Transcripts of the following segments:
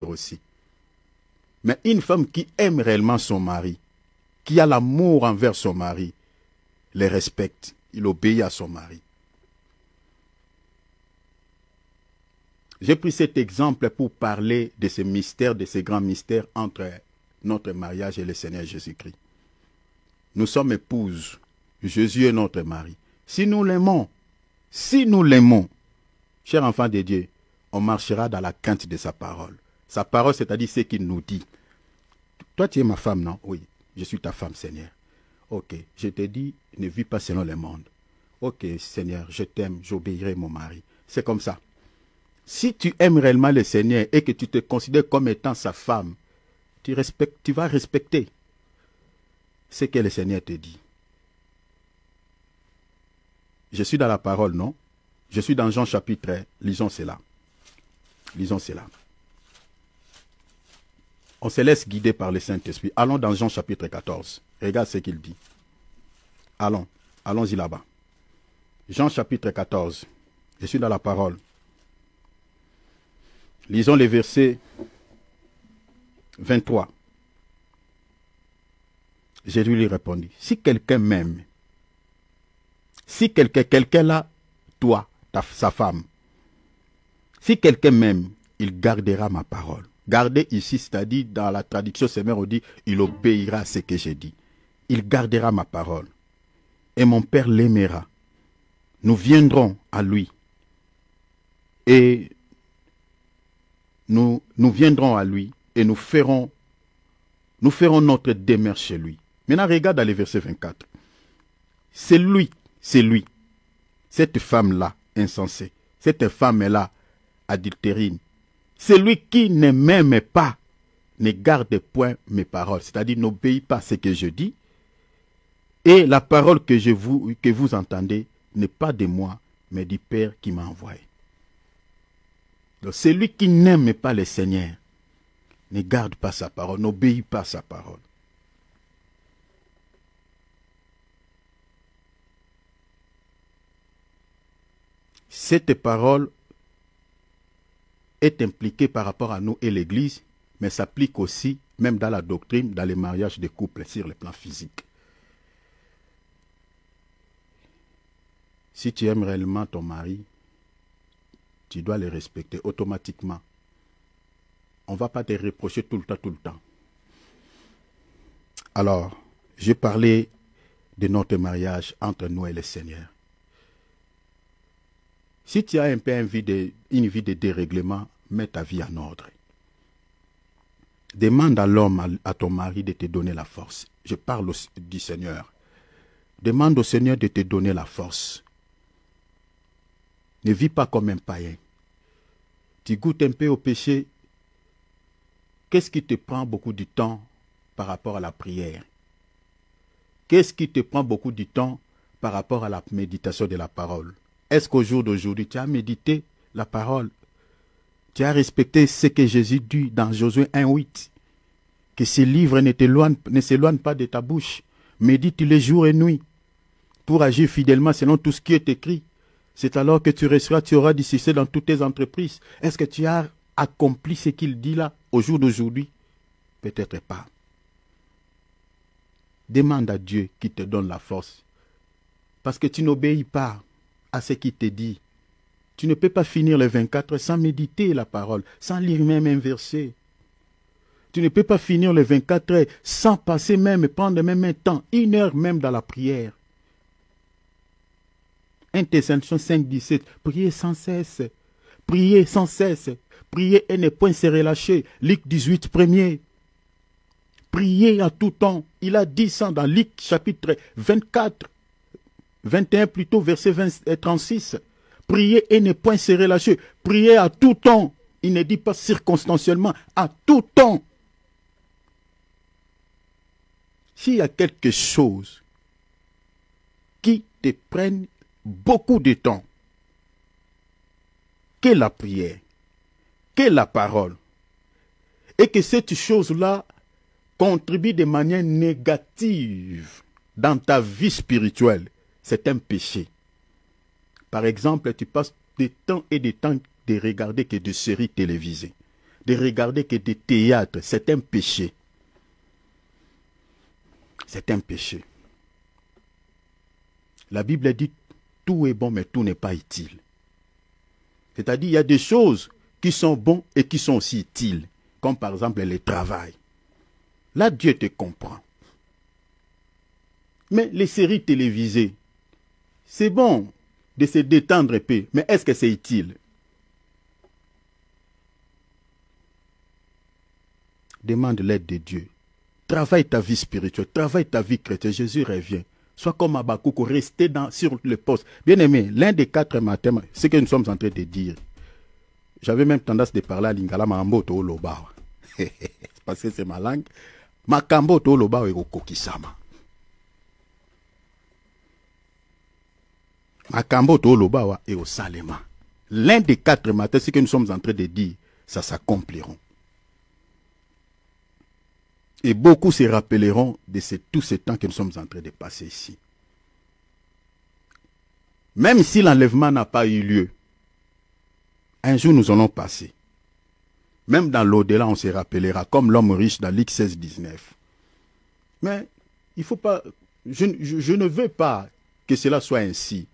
aussi. Mais une femme qui aime réellement son mari, qui a l'amour envers son mari, les respecte, il obéit à son mari. J'ai pris cet exemple pour parler de ces mystères, de ces grands mystères entre notre mariage et le Seigneur Jésus-Christ. Nous sommes épouses. Jésus est notre mari. Si nous l'aimons, chers enfants de Dieu, on marchera dans la crainte de sa parole. Sa parole, c'est-à-dire ce qu'il nous dit. Toi, tu es ma femme, non? Oui, je suis ta femme, Seigneur. Ok, je te dis, ne vis pas selon le monde. Ok, Seigneur, je t'aime, j'obéirai mon mari. C'est comme ça. Si tu aimes réellement le Seigneur et que tu te considères comme étant sa femme, tu vas respecter ce que le Seigneur te dit. Je suis dans la parole, non? Je suis dans Jean chapitre 1. Lisons cela. Lisons cela. On se laisse guider par le Saint-Esprit. Allons dans Jean chapitre 14. Regarde ce qu'il dit. Allons-y là-bas. Jean chapitre 14. Je suis dans la parole. Lisons les versets 23. Jésus lui répondit, si quelqu'un m'aime, si quelqu'un là, toi, sa femme, si quelqu'un m'aime, il gardera ma parole. Garder ici, c'est-à-dire dans la traduction sémère, on dit, il obéira à ce que j'ai dit. Il gardera ma parole. Et mon Père l'aimera. Nous viendrons à lui. Et nous viendrons à lui et nous ferons notre demeure chez lui. Maintenant, regarde dans le verset 24. C'est lui, cette femme-là, insensée, cette femme-là, adultérine, c'est lui qui ne m'aime pas, ne garde point mes paroles, c'est-à-dire n'obéit pas à ce que je dis, et la parole que vous entendez n'est pas de moi, mais du Père qui m'a envoyé. Donc, celui qui n'aime pas le Seigneur ne garde pas sa parole, n'obéit pas à sa parole. Cette parole est impliquée par rapport à nous et l'Église, mais s'applique aussi, même dans la doctrine, dans les mariages de couples sur le plan physique. Si tu aimes réellement ton mari, tu dois le respecter automatiquement. On ne va pas te reprocher tout le temps. Alors, je parlais de notre mariage entre nous et le Seigneur. Si tu as un peu une vie de dérèglement, mets ta vie en ordre. Demande à l'homme, à ton mari de te donner la force. Je parle du Seigneur. Demande au Seigneur de te donner la force. Ne vis pas comme un païen. Tu goûtes un peu au péché. Qu'est-ce qui te prend beaucoup de temps par rapport à la prière? Qu'est-ce qui te prend beaucoup de temps par rapport à la méditation de la parole? Est-ce qu'au jour d'aujourd'hui, tu as médité la parole? Tu as respecté ce que Jésus dit dans Josué 1:8? Que ce livre ne s'éloigne pas de ta bouche. Médite-le jour et nuit pour agir fidèlement selon tout ce qui est écrit. C'est alors que tu auras du succès dans toutes tes entreprises. Est-ce que tu as accompli ce qu'il dit là au jour d'aujourd'hui? Peut-être pas. Demande à Dieu qui te donne la force. Parce que tu n'obéis pas à ce qu'il te dit. Tu ne peux pas finir les 24 sans méditer la parole, sans lire même un verset. Tu ne peux pas finir les 24 heures sans passer même, prendre même un temps, 1 heure même dans la prière. 1 Thessaloniciens 5:17, priez sans cesse. Priez sans cesse. Priez et ne point se relâcher. Luc 18, 1er. Priez à tout temps. Il a dit ça dans Luc chapitre 24. 21 plutôt, verset 36. Priez et ne point se relâcher. Priez à tout temps. Il ne dit pas circonstanciellement, à tout temps. S'il y a quelque chose qui te prenne beaucoup de temps, que la prière, que la parole, et que cette chose-là contribue de manière négative dans ta vie spirituelle, c'est un péché. Par exemple, tu passes des temps et des temps de regarder que des séries télévisées. de regarder que des théâtres. C'est un péché. C'est un péché. La Bible dit tout est bon, mais tout n'est pas utile. C'est-à-dire, il y a des choses qui sont bonnes et qui sont aussi utiles, comme par exemple le travail. Là, Dieu te comprend. Mais les séries télévisées, c'est bon de se détendre un peu, mais est-ce que c'est utile? Demande l'aide de Dieu. Travaille ta vie spirituelle, travaille ta vie chrétienne. Jésus revient. Sois comme Habakkuk, restez sur le poste. Bien aimé, l'un des 4 matins, ce que nous sommes en train de dire, j'avais même tendance de parler à Lingala Mambo to Loba. Parce que c'est ma langue. Makambo to Loba et Kokisama. Makambo to Loba et au Salema. L'un des 4 matins, ce que nous sommes en train de dire, ça s'accompliront. Et beaucoup se rappelleront de tous ces temps que nous sommes en train de passer ici. Même si l'enlèvement n'a pas eu lieu, un jour nous allons passer. Même dans l'au-delà, on se rappellera, comme l'homme riche dans Luc 16, 19. Mais il ne faut pas... Je ne veux pas que cela soit ainsi.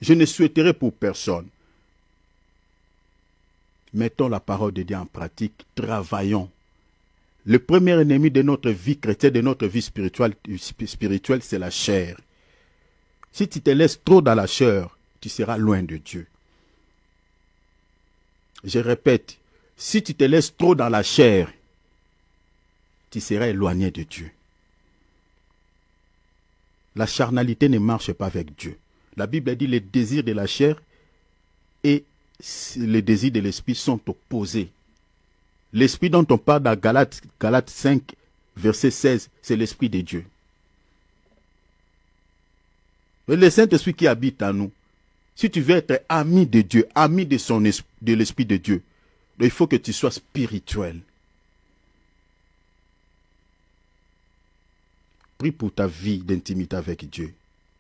Je ne souhaiterais pour personne. Mettons la parole de Dieu en pratique, travaillons. Le premier ennemi de notre vie chrétienne, de notre vie spirituelle, c'est la chair. Si tu te laisses trop dans la chair, tu seras loin de Dieu. Je répète, si tu te laisses trop dans la chair, tu seras éloigné de Dieu. La charnalité ne marche pas avec Dieu. La Bible dit les désirs de la chair et les désirs de l'esprit sont opposés. L'esprit dont on parle dans Galates 5, verset 16, c'est l'esprit de Dieu. Et le Saint-Esprit qui habite en nous, si tu veux être ami de Dieu, ami de l'esprit de Dieu, il faut que tu sois spirituel. Prie pour ta vie d'intimité avec Dieu.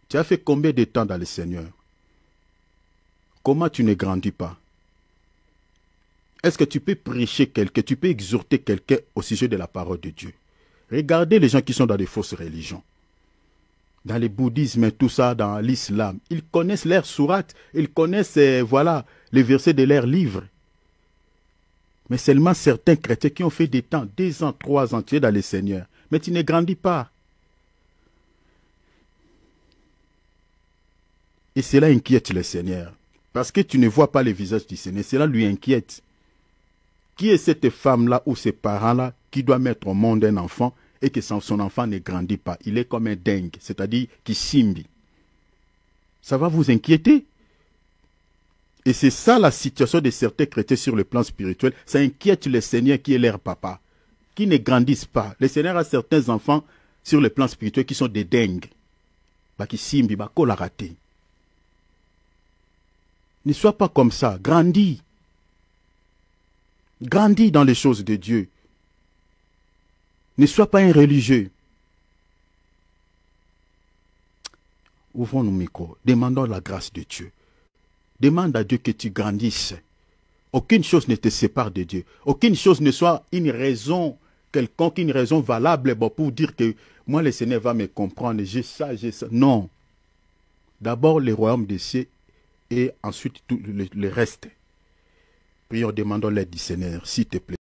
Tu as fait combien de temps dans le Seigneur? Comment tu ne grandis pas? Est-ce que tu peux prêcher quelqu'un, tu peux exhorter quelqu'un au sujet de la parole de Dieu? Regardez les gens qui sont dans des fausses religions. Dans le bouddhisme et tout ça, dans l'islam. Ils connaissent leurs sourates, ils connaissent, voilà, les versets de leurs livres. Mais seulement certains chrétiens qui ont fait des temps, 2 ans, 3 ans, tu es dans le Seigneur. Mais tu ne grandis pas. Et cela inquiète le Seigneur. Parce que tu ne vois pas le visage du Seigneur. Cela lui inquiète. Qui est cette femme-là ou ces parents-là qui doit mettre au monde un enfant et que son enfant ne grandit pas? Il est comme un dingue, c'est-à-dire qui simbi. Ça va vous inquiéter. Et c'est ça la situation de certains chrétiens sur le plan spirituel. Ça inquiète le Seigneur qui est leur papa, qui ne grandissent pas. Le Seigneur a certains enfants sur le plan spirituel qui sont des dingues. Qui simbi, la raté. Ne sois pas comme ça, grandis. Grandis dans les choses de Dieu. Ne sois pas un religieux. Ouvrons nos micros. Demandons la grâce de Dieu. Demande à Dieu que tu grandisses. Aucune chose ne te sépare de Dieu. Aucune chose ne soit une raison quelconque, une raison valable pour dire que moi le Seigneur va me comprendre. J'ai ça, j'ai ça. Non. D'abord le royaume des cieux et ensuite tout le reste. Prions, demandons l'aide du Seigneur, s'il te plaît.